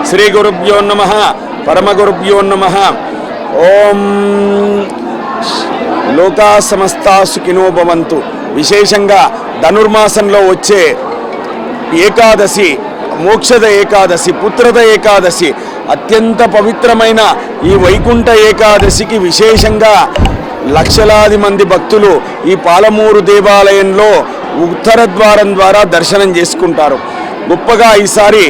శ్రీ గురుభ్యో నమః పరమ గురుభ్యో నమః. ఓం లోకా సమస్తా సుఖినో భవంతు. విశేషంగా ధనుర్మాసంలో వచ్చే ఏకాదశి, మోక్షద ఏకాదశి, పుత్రద ఏకాదశి, అత్యంత పవిత్రమైన ఈ వైకుంఠ ఏకాదశికి విశేషంగా లక్షలాది మంది భక్తులు ఈ పాలమూరు దేవాలయంలో ఉత్తర ద్వారం ద్వారా దర్శనం చేసుకుంటారు. గొప్పగా ఈసారి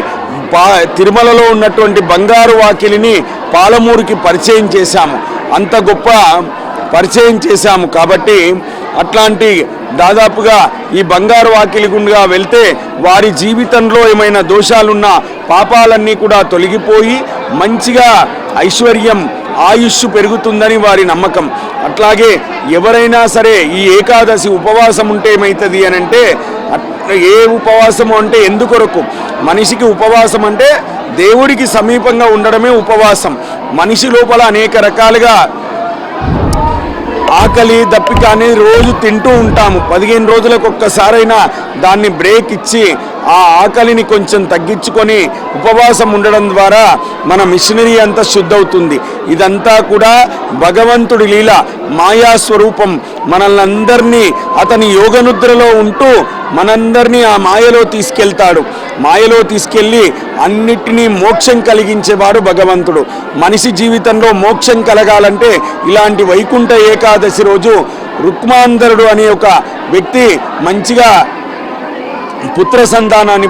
తిరుమలలో ఉన్నటువంటి బంగారు వాకిలిని పాలమూరుకి పరిచయం చేశాము. అంత గొప్ప పరిచయం చేశాము కాబట్టి అట్లాంటి దాదాపుగా ఈ బంగారు వాకిలి గుండా వెళ్తే వారి జీవితంలో ఏమైనా దోషాలున్నా పాపాలన్నీ కూడా తొలగిపోయి మంచిగా ఐశ్వర్యం, ఆయుష్ పెరుగుతుందని వారి నమ్మకం. అట్లాగే ఎవరైనా సరే ఈ ఏకాదశి ఉపవాసం ఉంటే ఏమవుతుంది అని అంటే, ఏ ఉపవాసము అంటే ఎందుకొరకు? మనిషికి ఉపవాసం అంటే దేవుడికి సమీపంగా ఉండడమే ఉపవాసం. మనిషి లోపల అనేక రకాలుగా ఆకలి, దప్పిక అనేది రోజు తింటూ ఉంటాము. 15 రోజులకు ఒక్కసారైనా దాన్ని బ్రేక్ ఇచ్చి ఆ ఆకలిని కొంచెం తగ్గించుకొని ఉపవాసం ఉండడం ద్వారా మన మిషనరీ అంతా శుద్ధవుతుంది. ఇదంతా కూడా భగవంతుడి లీల, మాయాస్వరూపం. మనల్ని అందరినీ అతని యోగనుద్రలో ఉంటూ మనందరినీ ఆ మాయలో తీసుకెళ్తాడు. మాయలో తీసుకెళ్ళి అన్నిటినీ మోక్షం కలిగించేవాడు భగవంతుడు. మనిషి జీవితంలో మోక్షం కలగాలంటే ఇలాంటి వైకుంఠ ఏకాదశి రోజు రుక్మాంధరుడు అనే ఒక వ్యక్తి మంచిగా పుత్ర సంతానాన్ని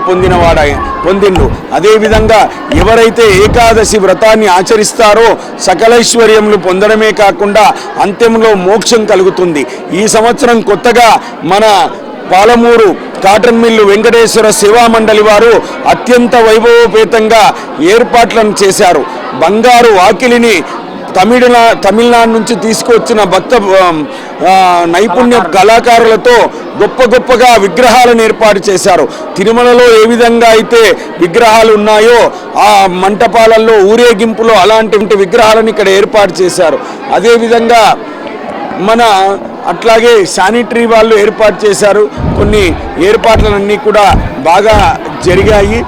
పొందిండు. అదేవిధంగా ఎవరైతే ఏకాదశి వ్రతాన్ని ఆచరిస్తారో సకలైశ్వర్యములు పొందడమే కాకుండా అంత్యంలో మోక్షం కలుగుతుంది. ఈ సంవత్సరం కొత్తగా మన పాలమూరు కాటన్ మిల్లు వెంకటేశ్వర సేవా మండలి వారు అత్యంత వైభవోపేతంగా ఏర్పాట్లను చేశారు. బంగారు వాకిలిని తమిళనాడు నుంచి తీసుకొచ్చిన భక్త నైపుణ్య కళాకారులతో గొప్పగా విగ్రహాలను ఏర్పాటు చేశారు. తిరుమలలో ఏ విధంగా అయితే విగ్రహాలు ఉన్నాయో ఆ మంటపాలలో ఊరేగింపులో అలాంటి విగ్రహాలను ఇక్కడ ఏర్పాటు చేశారు. అదేవిధంగా అట్లాగే శానిటరీ వాళ్ళు ఏర్పాటు చేశారు. కొన్ని ఏర్పాట్లన్నీ కూడా బాగా జరిగాయి.